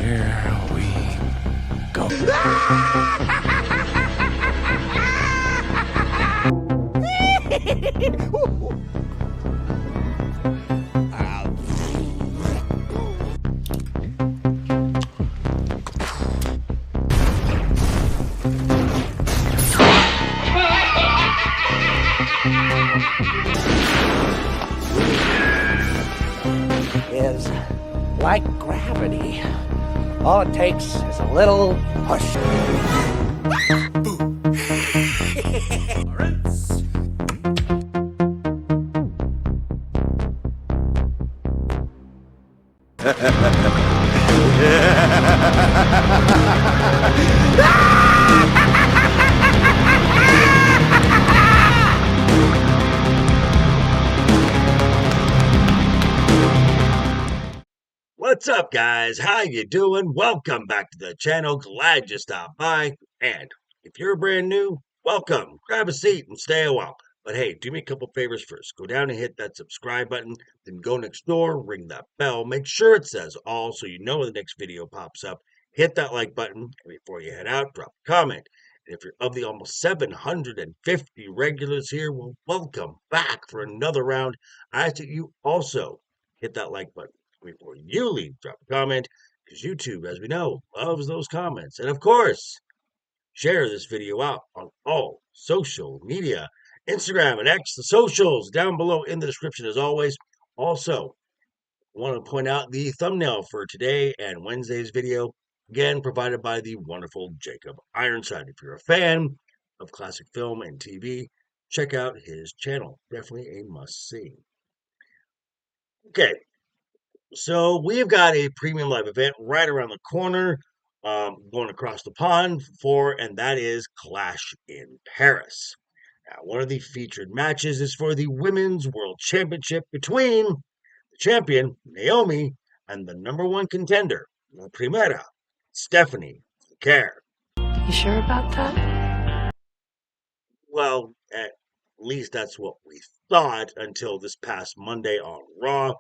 Here we go. Is like gravity. All it takes is a little push. What's up, guys? How you doing? Welcome back to the channel. Glad you stopped by. And if you're brand new, welcome. Grab a seat and stay a while. But hey, do me a couple favors first. Go down and hit that subscribe button. Then go next door, ring that bell. Make sure it says all so you know when the next video pops up. Hit that like button. And before you head out, drop a comment. And if you're of the almost 750 regulars here, well, welcome back for another round. I ask that you also hit that like button before you leave. Drop a comment, because YouTube, as we know, loves those comments. And of course, share this video out on all social media, Instagram and X, the socials down below in the description as always. Also, I want to point out the thumbnail for today and Wednesday's video, again provided by the wonderful Jacob Ironside. If you're a fan of classic film and TV, check out his channel. Definitely a must-see. Okay, so we've got a premium live event right around the corner, going across the pond and that is Clash in Paris. Now, one of the featured matches is for the Women's World Championship between the champion, Naomi, and the number one contender, La Primera, Stephanie Care. You sure about that? Well, at least that's what we thought until this past Monday on Raw,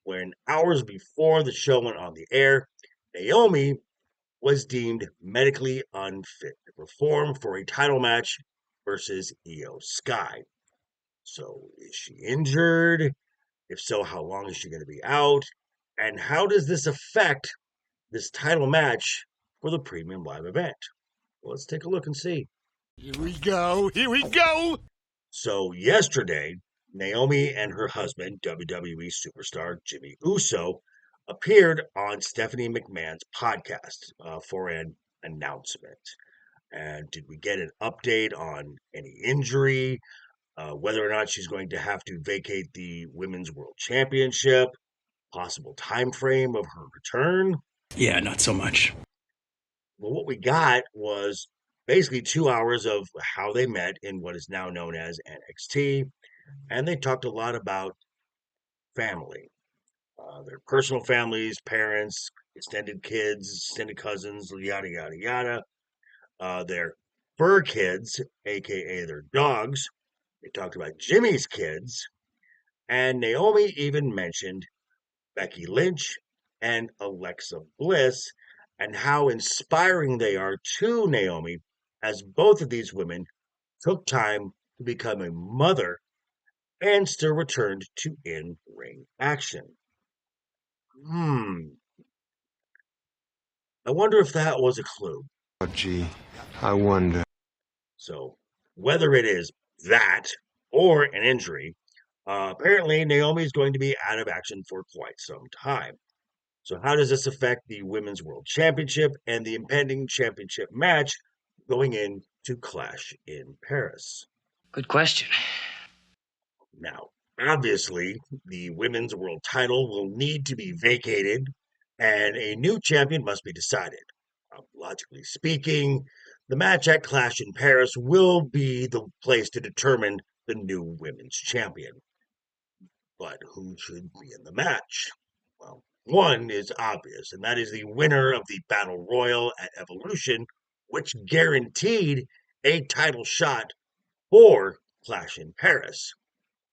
when hours before the show went on the air, Naomi was deemed medically unfit to perform for a title match versus Iyo Sky. So, is she injured? If so, how long is she going to be out? And how does this affect this title match for the premium live event? Well, let's take a look and see. Here we go. Here we go. So, yesterday, Naomi and her husband, WWE superstar Jimmy Uso, appeared on Stephanie McMahon's podcast for an announcement. And did we get an update on any injury, whether or not she's going to have to vacate the Women's World Championship, possible time frame of her return? Yeah, not so much. Well, what we got was basically 2 hours of how they met in what is now known as NXT. And they talked a lot about family, their personal families, parents, extended kids, extended cousins, yada, yada, yada. Their fur kids, a.k.a. their dogs. They talked about Jimmy's kids. And Naomi even mentioned Becky Lynch and Alexa Bliss and how inspiring they are to Naomi, as both of these women took time to become a mother and still returned to in-ring action. I wonder if that was a clue. Oh, gee, I wonder. So, whether it is that or an injury, apparently Naomi is going to be out of action for quite some time. So, how does this affect the Women's World Championship and the impending championship match going into Clash in Paris? Good question. Now, obviously, the women's world title will need to be vacated, and a new champion must be decided. Logically speaking, the match at Clash in Paris will be the place to determine the new women's champion. But who should be in the match? Well, one is obvious, and that is the winner of the Battle Royal at Evolution, which guaranteed a title shot for Clash in Paris.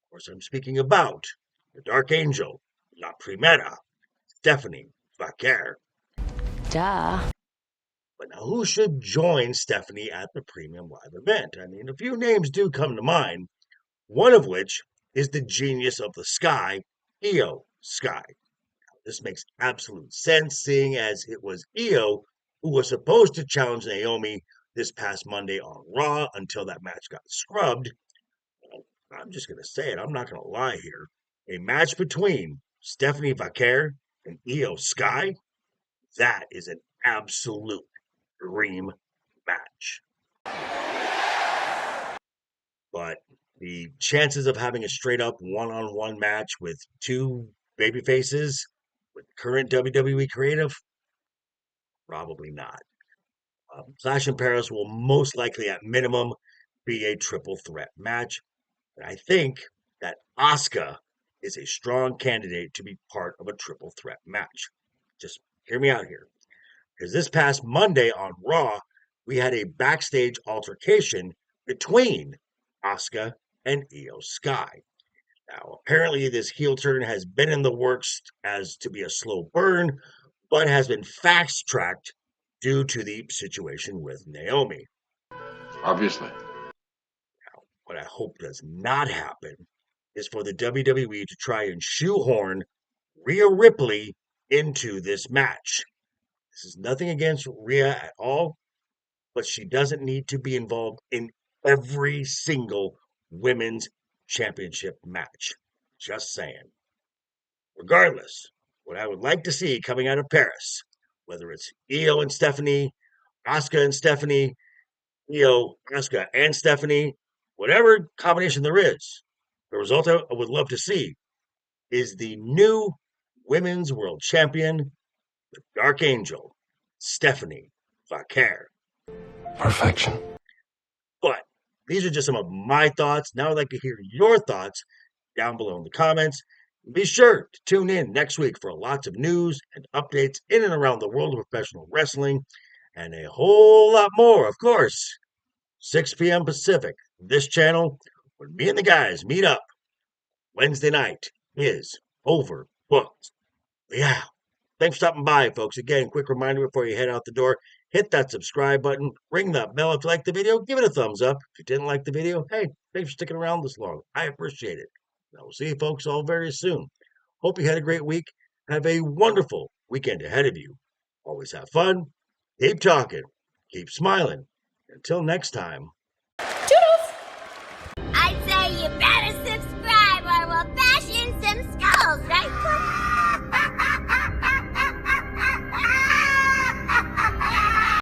Of course, I'm speaking about the Dark Angel, La Primera, Stephanie Vaquer. Duh. But now, who should join Stephanie at the premium live event? I mean, a few names do come to mind, one of which is the genius of the sky, Iyo Sky. This makes absolute sense, seeing as it was Iyo who was supposed to challenge Naomi this past Monday on Raw until that match got scrubbed. I'm just going to say it, I'm not going to lie here. A match between Stephanie VIII and Iyo Sky, that is an absolute dream match. But the chances of having a straight up one-on-one match with two baby faces with current WWE creative, probably not. Clash in Paris will most likely, at minimum, be a triple threat match. And I think that Asuka is a strong candidate to be part of a triple threat match. Just hear me out here. Because this past Monday on Raw, we had a backstage altercation between Asuka and Iyo Sky. Now, apparently, this heel turn has been in the works as to be a slow burn, but has been fast tracked due to the situation with Naomi. Obviously. What I hope does not happen is for the WWE to try and shoehorn Rhea Ripley into this match. This is nothing against Rhea at all, but she doesn't need to be involved in every single women's championship match. Just saying. Regardless, what I would like to see coming out of Paris, whether it's Iyo and Stephanie, Asuka and Stephanie, Iyo, Asuka, and Stephanie, whatever combination there is, the result I would love to see is the new women's world champion, the Dark Angel, Stephanie VIII. Perfection. But these are just some of my thoughts. Now I'd like to hear your thoughts down below in the comments. Be sure to tune in next week for lots of news and updates in and around the world of professional wrestling and a whole lot more, of course. 6 p.m. Pacific, this channel, when me and the guys meet up. Wednesday night is overbooked. Yeah. Thanks for stopping by, folks. Again, quick reminder before you head out the door, hit that subscribe button, ring that bell if you like the video, give it a thumbs up. If you didn't like the video, hey, thanks for sticking around this long. I appreciate it. I will see you folks all very soon. Hope you had a great week. Have a wonderful weekend ahead of you. Always have fun. Keep talking. Keep smiling. Until next time.